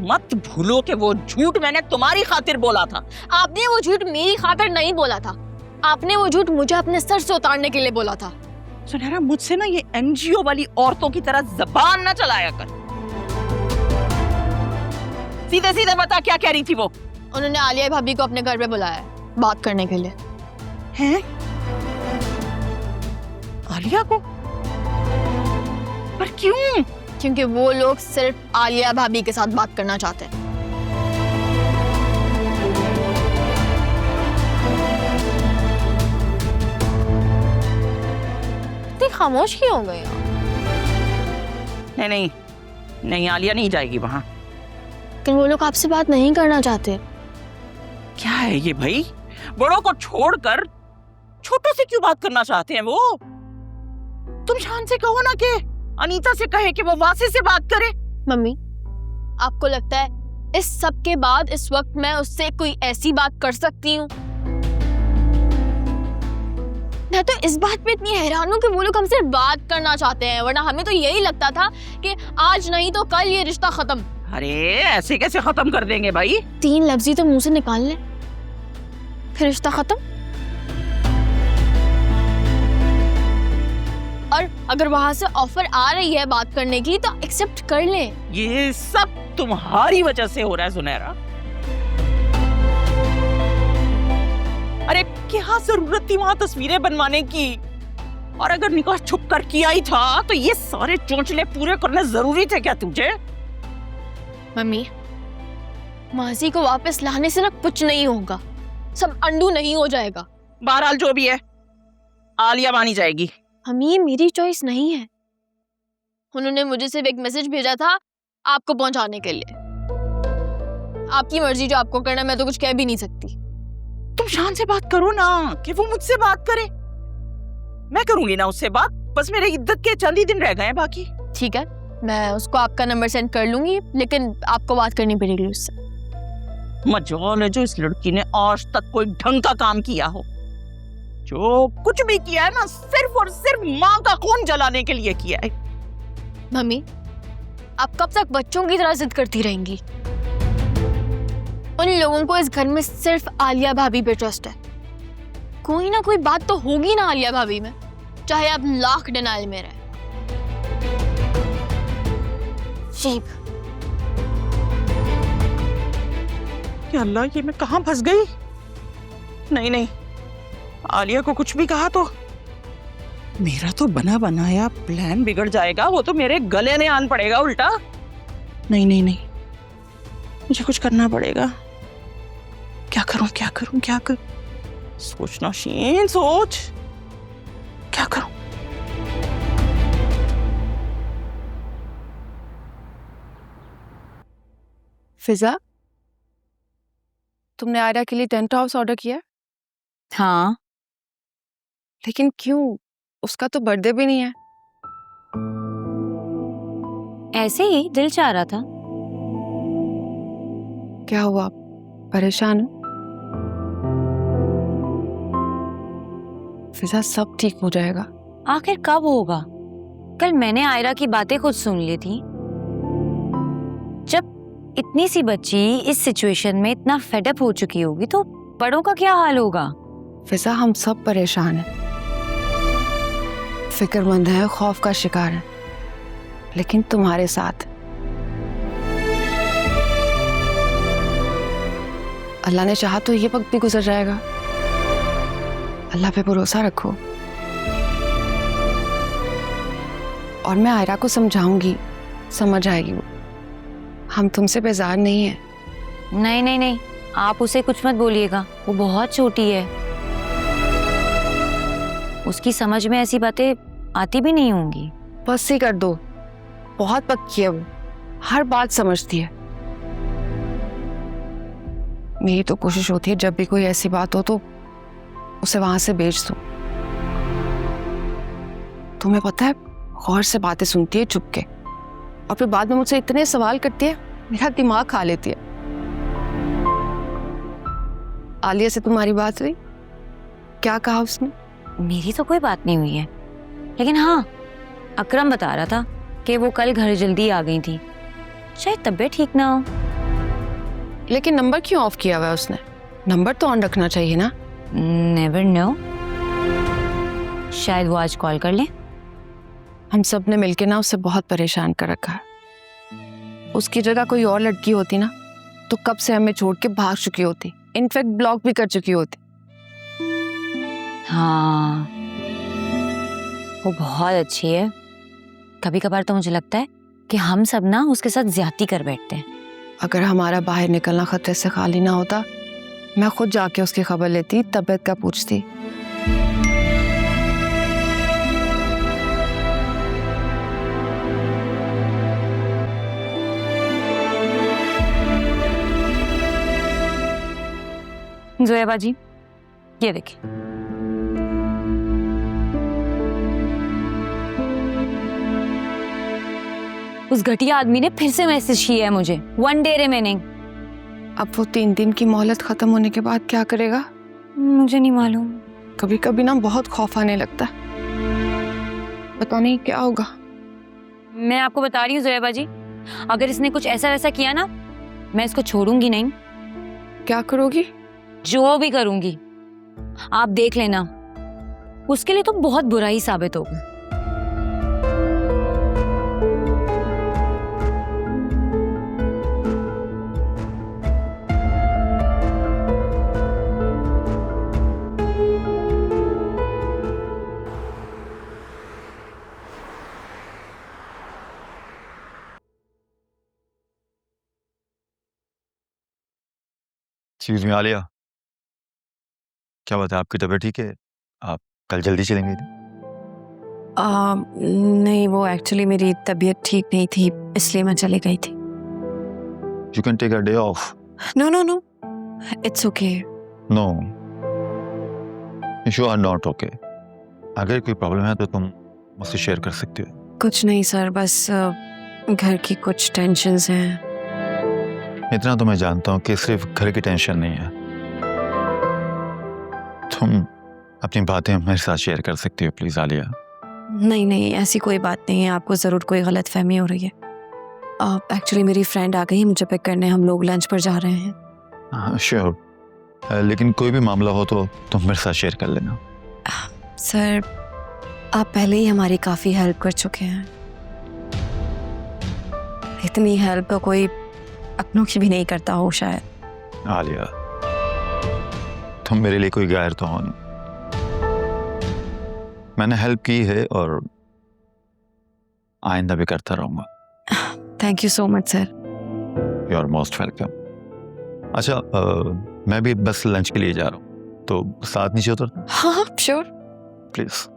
मत भूलो कि वो झूठ मैंने तुम्हारी खातिर बोला था। आपने वो झूठ मेरी खातिर नहीं बोला था, आपने वो झूठ मुझे अपने सर से उतारने के लिए बोला था। सुनहरा, मुझसे ना ये एनजीओ वाली औरतों की तरह जबान ना चलाया कर। सीधे सीधे बता क्या कह रही थी वो? उन्होंने आलिया भाभी को अपने घर पे बुलाया है बात करने के लिए। हैं? आलिया को? पर क्यों? क्योंकि वो लोग सिर्फ आलिया भाभी के साथ बात करना चाहते हैं। इतनी खामोश क्यों हो गई? नहीं नहीं नहीं, आलिया नहीं जाएगी वहां। लेकिन वो लोग आपसे बात नहीं करना चाहते। क्या है ये भाई? बड़ों को छोड़कर छोटों से क्यों बात करना चाहते हैं वो? तुम शान से कहो ना कि अनीता से कहे कि वो वासी से बात करे। मम्मी, आपको लगता है इस सब के बाद इस वक्त मैं उससे कोई ऐसी बात कर सकती हूँ? मैं तो इस बात पे इतनी हैरान हूँ कि वो लोग हमसे बात करना चाहते हैं, वरना हमें तो यही लगता था कि आज नहीं तो कल ये रिश्ता खत्म। अरे ऐसे कैसे खत्म कर देंगे भाई? 3 लफ्ज़ ही तो मुंह से निकाल ले, फिर रिश्ता खत्म। और अगर वहां से ऑफर आ रही है बात करने की तो एक्सेप्ट कर ले। ये सब तुम्हारी वजह से हो रहा है सुनहरा। अरे क्या जरूरत थी वहां तस्वीरें बनवाने की? और अगर निकाह छुप कर किया ही था तो ये सारे चोंचले पूरे करने जरूरी थे क्या तुझे? मम्मी, माजी को वापस लाने से ना कुछ नहीं होगा, सब अंडू नहीं हो जाएगा। बहरहाल जो भी है, आलिया मानी जाएगी। मम्मी, ये मेरी चॉइस नहीं है। उन्होंने मुझे सिर्फ एक मैसेज भेजा था आपको पहुंचाने के लिए। आपकी मर्जी, जो आपको करना, मैं तो कुछ कह भी नहीं सकती। तुम शान से बात करो ना कि वो मुझसे बात करे। मैं करूंगी ना उससे बात, बस मेरे इद्दत के चंद ही दिन रह गए हैं बाकी। ठीक है, मैं उसको आपका नंबर सेंड कर लूंगी, लेकिन आपको बात करनी पड़ेगी उससे। मजाल है जो इस लड़की ने आज तक कोई ढंग का काम किया हो। जो कुछ भी किया है ना, सिर्फ और सिर्फ माँ का खून जलाने के लिए किया है। मम्मी, आप कब तक बच्चों की तरह जिद करती रहेंगी? उन लोगों को इस घर में सिर्फ आलिया भाभी पे ट्रस्ट है। कोई ना कोई बात तो होगी ना आलिया भाभी में, चाहे आप लाख डिनाइल में रहे। शीप, या अल्लाह, ये मैं कहाँ फंस गई? नहीं नहीं, आलिया को कुछ भी कहा तो मेरा तो बना बनाया प्लान बिगड़ जाएगा। वो तो मेरे गले में आन पड़ेगा उल्टा। नहीं नहीं नहीं, मुझे कुछ करना पड़ेगा। क्या करूं क्या करूं क्या करूं? सोचना शीन, सोच क्या करूं? फिजा, तुमने आयरा के लिए टेंट हाउस ऑर्डर किया? हाँ। लेकिन क्यों? उसका तो बर्थडे भी नहीं है। ऐसे ही दिल चाह रहा था। क्या हुआ, परेशान हो? फिजा, सब ठीक हो जाएगा। आखिर कब होगा? कल मैंने आयरा की बातें खुद सुन ली थी। जब इतनी सी बच्ची इस सिचुएशन में इतना फेडअप हो चुकी होगी तो बड़ों का क्या हाल होगा? फिजा, हम सब परेशान हैं, फिक्रमंद हैं, खौफ का शिकार हैं, लेकिन तुम्हारे साथ। अल्लाह ने चाहा तो ये वक्त भी गुजर जाएगा। अल्लाह पे भरोसा रखो। और मैं आयरा को समझाऊंगी, समझ आएगी वो। हम तुमसे बेजार नहीं हैं। नहीं नहीं नहीं, आप उसे कुछ मत बोलिएगा, वो बहुत छोटी है। उसकी समझ में ऐसी बातें आती भी नहीं होंगी। बस ही कर दो, बहुत पक्की है वो, हर बात समझती है। मेरी तो कोशिश होती है जब भी कोई ऐसी बात हो तो उसे वहां से भेज दो। तुम्हें पता है, गौर से बातें सुनती है चुप के, और फिर बाद में मुझसे इतने सवाल करती है, मेरा दिमाग खा लेती है। आलिया से तुम्हारी बात हुई? क्या कहा उसने? मेरी तो कोई बात नहीं हुई है, लेकिन हाँ, अकरम बता रहा था कि वो कल घर जल्दी आ गई थी, शायद तबीयत ठीक ना हो। लेकिन नंबर क्यों ऑफ किया हुआ है उसने? नंबर तो ऑन रखना चाहिए ना। नेवर नो, शायद वो आज कॉल कर ले। हम सब ने मिलके ना उसे बहुत परेशान कर रखा है। उसकी जगह कोई और लड़की होती ना तो कब से हमें छोड़ के भाग चुकी होती, इनफैक्ट ब्लॉक भी कर चुकी होती। हाँ, वो बहुत अच्छी है। कभी कभार तो मुझे लगता है कि हम सब ना उसके साथ ज्यादती कर बैठते हैं। अगर हमारा बाहर निकलना खतरे से खाली ना होता, मैं खुद जाके उसकी खबर लेती, तबीयत का पूछती। जोया बाजी, ये देखिए। उस घटिया आदमी ने फिर से मैसेज किया है मुझे, 1 डे रिमेनिंग। अब वो 3 दिन की मोहलत खत्म होने के बाद क्या करेगा? मुझे नहीं मालूम। कभी कभी ना बहुत खौफ आने लगता है, पता नहीं क्या होगा। मैं आपको बता रही हूँ जोया बाजी, अगर इसने कुछ ऐसा वैसा किया ना, मैं इसको छोड़ूंगी नहीं। क्या करोगी? जो भी करूंगी आप देख लेना, उसके लिए तो बहुत बुरा ही साबित होगा। एक्सक्यूज मी आलिया, क्या बात है, आपकी तबीयत ठीक है? आप कल जल्दी चलेंगे? नहीं, वो एक्चुअली मेरी तबीयत ठीक नहीं थी, इसलिए मैं चली गई थी। You can take a day off. No no no, it's okay. No, you are not okay. अगर कोई प्रॉब्लम है तो तुम मुझसे शेयर कर सकते हो। कुछ नहीं सर, बस घर की कुछ टेंशन्स हैं। इतना तो मैं जानता हूँ कि सिर्फ घर की टेंशन नहीं है, तुम अपनी बातें मेरे साथ शेयर कर सकती हो प्लीज आलिया। नहीं नहीं, ऐसी कोई बात नहीं है, आपको ज़रूर कोई गलत फहमी हो रही है। एक्चुअली मेरी फ्रेंड आ गई है मुझे पिक करने, हम लोग लंच पर जा रहे हैं। हाँ श्योर, लेकिन कोई भी मामला हो तो तुम मेरे साथ शेयर कर लेना। सर, आप पहले ही हमारी काफ़ी हेल्प कर चुके हैं। इतनी हेल्प तो कोई अपनों की भी नहीं करता हो शायद। आलिया, तुम मेरे लिए कोई गैर तो हो नहीं। मैंने हेल्प की है और आइंदा भी करता रहूंगा। Thank you so much sir. You are most welcome. अच्छा, मैं भी बस लंच के लिए जा रहा हूँ, तो साथ नीचे उतर हाँ श्योर। प्लीज।